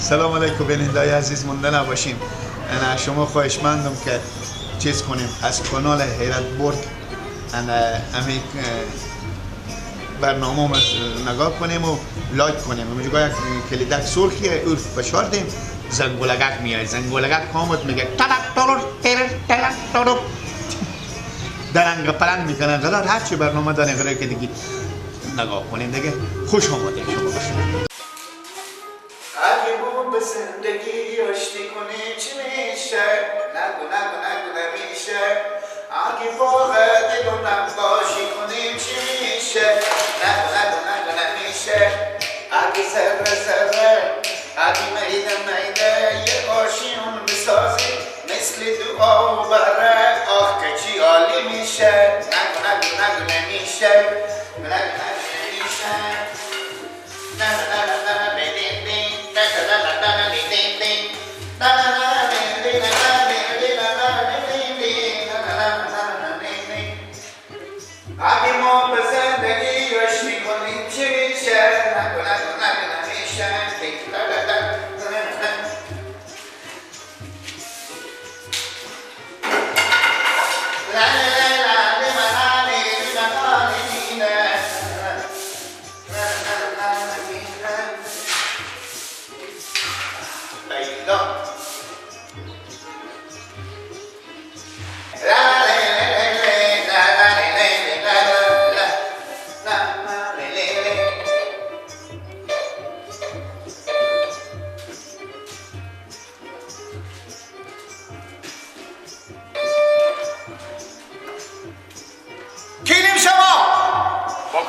سلام علیکم بیننده‌های عزیز، مونده نباشین. انا شما خواهشمندم که چیز کنیم از کانال حیرت برگ امی برنامه نگاه کنیم و لایک کنیم. اونجا یک کلیدک سرخی اون فشاردیم زنگولگک میاد. زنگولگک کامت میگه تلق تلق تلق تلق تلق درنگ پلنگ میکنه. قرار هرچی برنامه داره قرار که دیگه نگاه کنیم دیگه. خوش آمدید شما باشید. اگه بود به زندگی آشتی کنی چی میشه؟ نگو نگو نگو نمیشه. اگه واقع دل و نباشی کنیم چی میشه؟ نگو نگو نگو نمیشه. اگه ذره ذره اگه میده میده یه آشیون بسازی مثل دعا و بره آخ که چی عالی میشه. نگو نگو نگو نمیشه. نگو نگو نمیشه. نگو نگو نگو اگه ما به زندگی آشتی کنیم چی میشه؟ نگو نگو نگو نمیشه.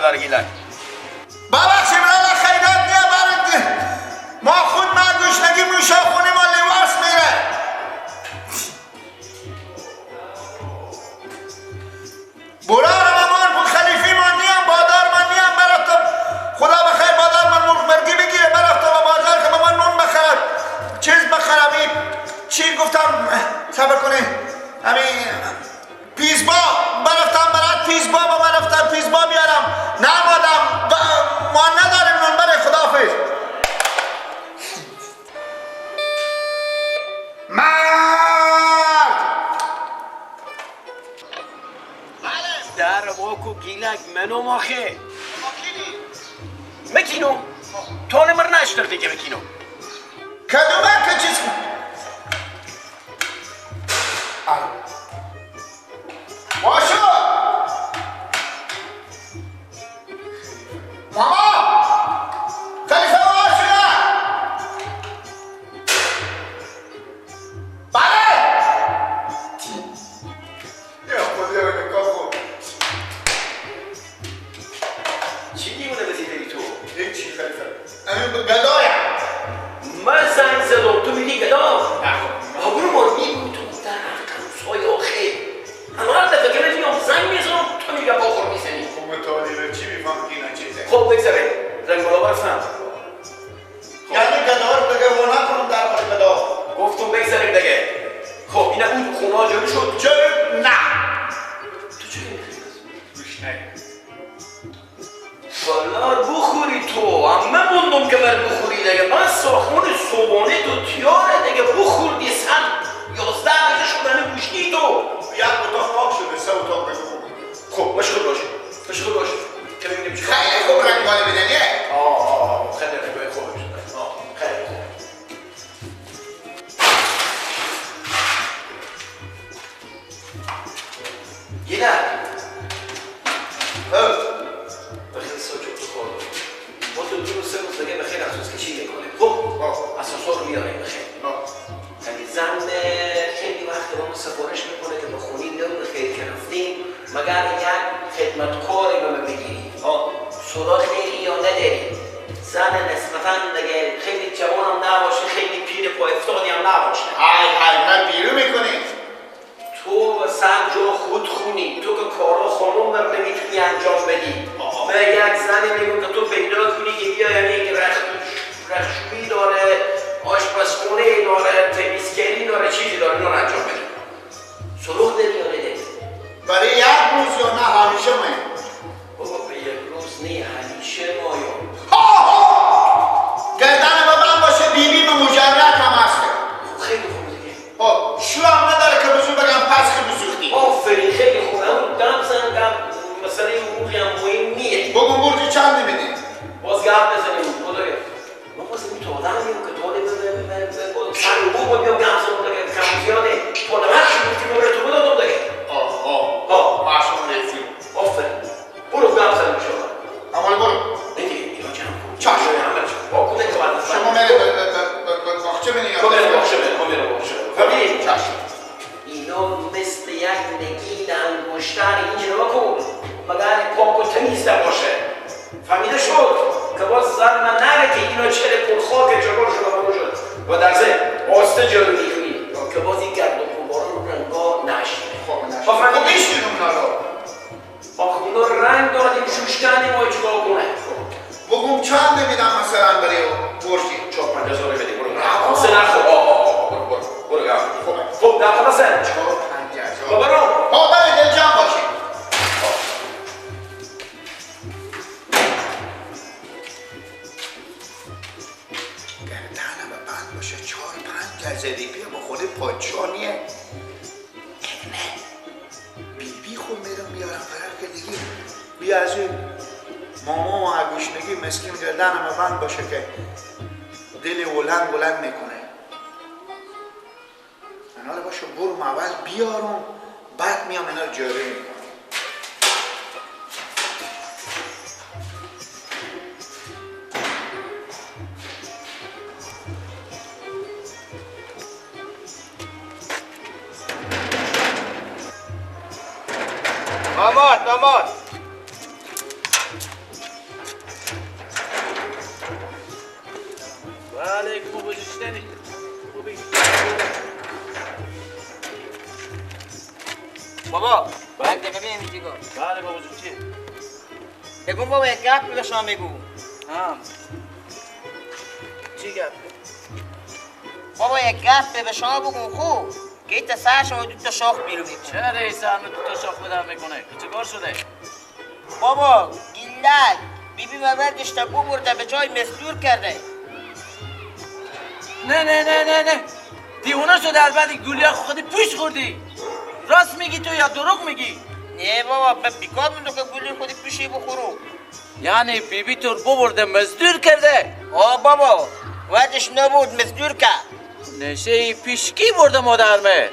درگیلک ببخشیم را خیرات نیا برد ما خود مردوشنگی موشا خونی ما لباس میره. برار مامان بود خلیفی من نیم بادار من نیم برفتم خدا بخیر بادار من مرغ برگی بگیره برفتم و بازار که من نون بخرد چیز بخرم. این چی گفتم صبر کنه همین پیزبا برفتم برات پیزبا با من رفتم پیزبا بیارم نمادم ما نداریم نون بره خداحافظ. مرد در واکو گیلک منو ماخه مکینو تو نمر نشتر دیگه مکینو کدومه که چیز باشو ماما خلیفه باشو نه بله یا خودی رو نکاح خود چی دیونه بزیدی تو؟ این چی خلیفه؟ امین گدایم من زنگ زدم تو میگی گدا؟ برو مارمی بود تو در روزهای آخر همه دفعه که میتونیم زنگ میزنم تو میگه باخور میزنی. خب متعالی رو چی میفهم که اینا چیزه؟ خب بگذاره زنگ بالا برفهم یعنی گدا رو بگه و نکنم در باید گدا گفتم بگذاریم دیگه. خب اینه اون خونه ها جمع شد؟ جمع نه تو چه میخوایی؟ گوشنه بلار بخوری تو همه موندم که بر بخوری دیگه. من ساخون صبحانه تو تیاره دیگه بخوردی سن 11 بجه شدن گوشنی تو. یک اتاق پاک شده 3 اتاق بگو خب مشغول باش مشغول باش که ببینیم چی خیلی خوب رنگ بالا بدنیه. خیلی رنگای خوبی شده خیلی خوب. گیلک بخیر ساجب تو کار ما تو 2 3 روز دیگه بخیر افسوس کشی میکنیم. خب اساسا رو میاریم بخیر. یعنی زن خیلی وقت با ما سفارش میکنه که بخونی نمون خیلی که رفتیم مگر یک خدمتکاری به من بگیری سراغ داری یا نداری. زن نسبتا دیگه خیلی جوان هم نباشه خیلی پیر پا افتادی هم نباشه. های من بیرو میکنی تو سن جا خود خونی تو که کارا خانم بر نمیتونی انجام بدی. به یک زنی میگم که تو پیدا کنی که بیا یعنی که رخشویی داره آشپزخونه داره تمیزگری داره چیزی داره اینا رو انجام بدی. سراغ داری یا نداری؟ برای یک روز یا نه همیشه من بابا به یک روز نه همیشه ما یا گردن با من باشه بیبی آدمی که طالب سر بو بیام گمزم دیگه کم زیاده طالب هر چی گفتی ببره تو بدادم دیگه معصوم رفیق آفرین برو گمزم شما اما برو دیگه اینو جمع کن چشم عمل شد با کونه که بعد شما میره به باغچه بینی تو میره باغچه بره تو میره باغچه بره چشم اینا مثل یک نگین انگشتر اینجا نکن مگر پاک و تمیز باشه فهمیده شد که باز زن من نره که اینا چهره پرخاک جبار شده برو شد و در ذهن آسته جلو میکنی که باز این گرد و کوباران رنگا نشینه خب بیشتیم اونا رو آخ اینا رنگ دادیم شوشتنی ما چیکار کنه بگم چند میدم مثلا برای برشی 4-5 بدی برو سه نخو برو گم خب در خدا سن برو برای دل جمع باشی گردنم بند باشه 4-5 جزدی بیا با خود پادشانیه نه بی خود میرم میارم فرق که دیگه بیا از این ماما و عگوشنگی مسکین گردنم بند باشه که دل ولنگ میکنه من حالا باشه برم اول بیارم بعد میام اینا رو جاره میکنم داماد بله خوب بودشتنی خوبی بابا بعد ببینیم چی گفت بله بابا جون چیه؟ بگو بابا یک گپ به شما بگو چی گپ؟ بابا یک گپ به شما بگو خوب که ایت سر شما دو تا شاخ بیرو میکنه چرا رئیس همه تو تا شاخ بدم میکنه؟ چه کار شده؟ بابا گیلک بیبی مبردش تا بو برده به جای مزدور کرده نه دیوانه شده البته گولیا خودی پیش خوردی راست میگی تو یا دروغ میگی؟ نه بابا بیکار میدو که گولی خودی پیشی بخورو یعنی بیبی تو رو برده مزدور کرده؟ بابا وقتش نبود مزدور کرد نشه پیشکی برده مادرمه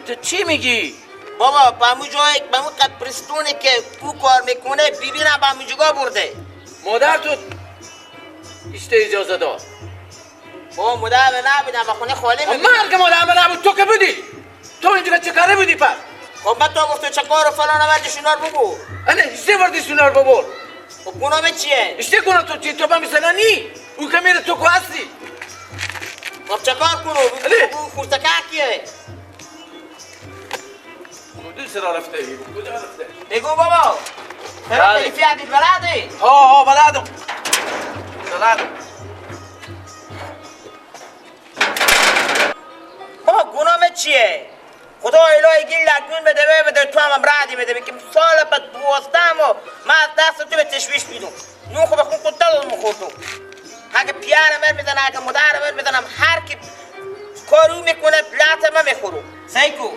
تو چی میگی؟ بابا بامو جای بامو قبرستونه که او کار میکنه بیبی نه بامو جگاه برده مادر تو اشته اجازه داد بابا مدام نبودم و خونه خالی میبودم مرگ مادرمه نبود تو که بودی تو اینجا چه کاره بودی پس؟ خب من تو گفتو چه کار و فلان وردی شنار بگو نه اشته وردی سونار ببور خب گناه چیه؟ اشته کنه تو چی؟ تو با مثلا نی او که میره تو که هستی خب چه کار کنو؟ بگو خورتکه کیه؟ کدوم سرا رفته ای؟ کجا رفته؟ بگو بابا فرق تلیفی عدید بلده؟ بلدم بابا گناه چیه؟ خدا الهی گیل لکنون بده تو هم رعدی بده بگیم سال بعد بوستم و من از دست تو به تشویش بیدم نون خوب خون کتا دادم خوردم اگه پیار مر میزنم اگه مدر مر میزنم هر کی کارو میکنه پلات من میخورم سیکو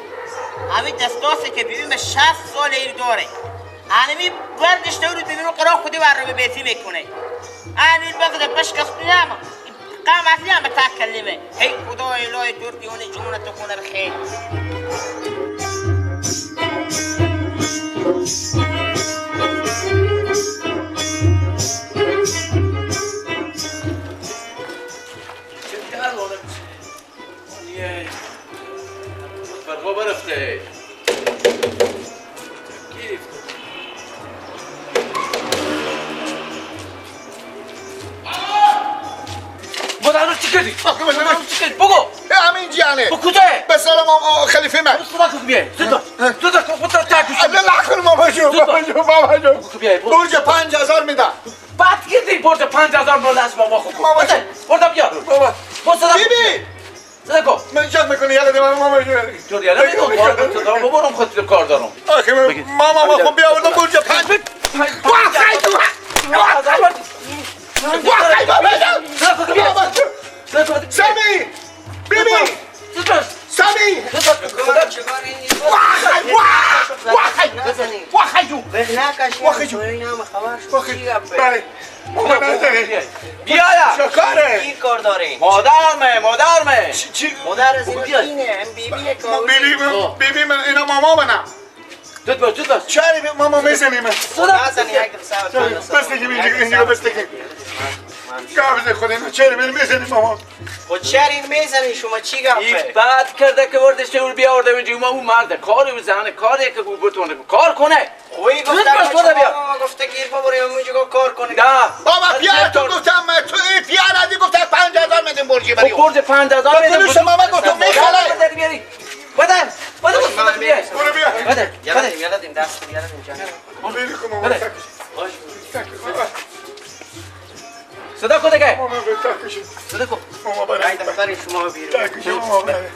همین دستاسی که بیبیم 60 سال ایر داره هنمی بردش دورو ببینو قرار خودی ور رو به بیتی میکنه اینو بگذار بشکست نیام قام اصلی هم تکلمه هی خدا الهی ترکی اون جونتو کنه بخیر بابا رفته مادر رو چی کردی؟ بگو همین جانه با کجاه؟ به سلام خلیفه من صدا کن بیای صدا کن خود را ترکش نکن بابا جون برج 5000 میدم بعد کردی برج 5000 بالا از ماما خوب برده بیا بابا بیبی صدا کن من شک میکنی یالا دیوار ماما جون تو دیگه نمیدونم کار بکنم ببرم خود کار دارم آخه ماما خب بیا بردم برج 5000 سامی بیبی سامی وخی جو بخ نکشیم واخه جو. تو این همه خبر شد واخه چی گپه بله ماما نداره بیا یا شکاره این کار داریم مادرمه چی مادر از این بیا. اینه هم بیبیه کاری بیبی من اینا ماما منم زود باش چری ماما میزنی من نزنی یک ساعت بستگی اینجا بستگی قابل خود اینا چری میزنی ماما خود چر این میزنی شما چی گپه این بد کرده که وردش اون بیاورده اینجا اون مرده کاری و زنه کاری که بتونه کار کنه خوی زود گفتم باش خدا بیا. شما گفته گیر ببری اونجا کار کنه نه بابا پیار تو گفتم تو این پیار ندی گفتم 5000 میدیم برجی بری برج 5000 میدم شما من گفتم میخوای بیاری بدن بیا برو بیا بده یادیم دست یادیم جان بیری کن ماما بله. ساکش صدا کن دیگه ماما بتاکش صدا کن ماما برای رای دفتر شما بیرون تاکش ماما برای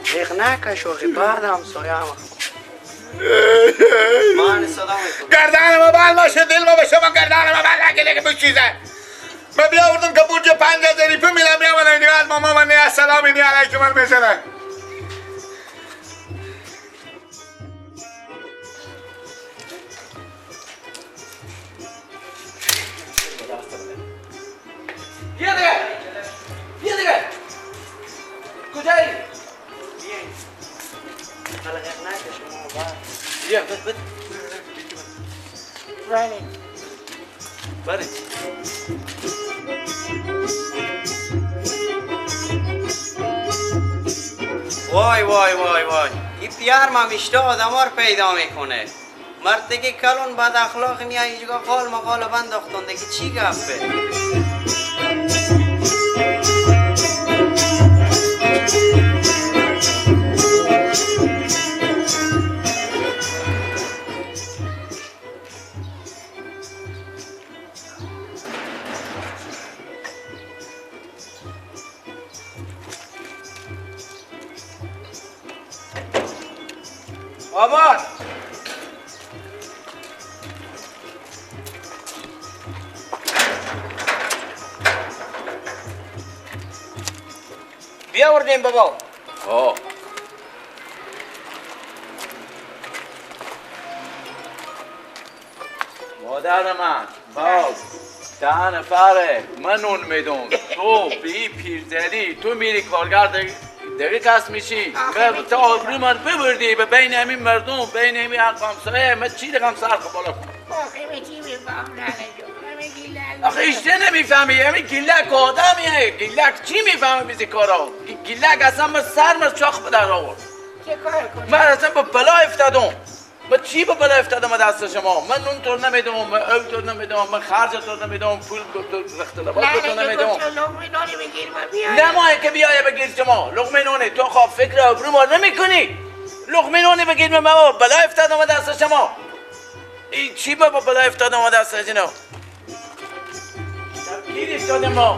دیخ نکش و بعد همسایه هم من صدا میکنم گردن ما بال باشه دل ما باشه ما گردن ما بال نگیره که بچیزه من بیا آوردم که برج 5000 ریپه میدم میامدم دیگه از ماما من نه سلام اینی علیکم من میزنه بیا دیگه کجایی حالا دیخ نکش شما بعد بیا بده بله وای وای وای وای این پیار ممیشته آدمار پیدا میکنه مرد که کلون بد اخلاق نیا اینجا قال مقال بند اختونده که چی گفته آباد بیا وردیم بابا مادر من باز 10 نفره من نون میدم تو بی پیرزنی تو میری کارگر دیگه کس میشی من تا آبرو من ببردی به بین همین مردم بین همین همسایه من چی دیگم سر بالا آخه ایشته نمیفهمی همین گلک آدمیه گلک چی میفهمی بیزی کارا گلک اصلا من سر من چاخ بدر آورد من اصلا به بلا افتادم من چی به بلا افتادم دست شما من نون تور نمیدم من او تور نمیدم من خرج تور نمیدم پول اختلافات تور نمیدم نمایی که بیایه بگیر شما لقمه نونه تو خواب فکر ابرو ما نمیکنی لقمه نونه بگیر من بلا افتادم دست شما این چی با بلا افتادم دست شما گیر افتادم ما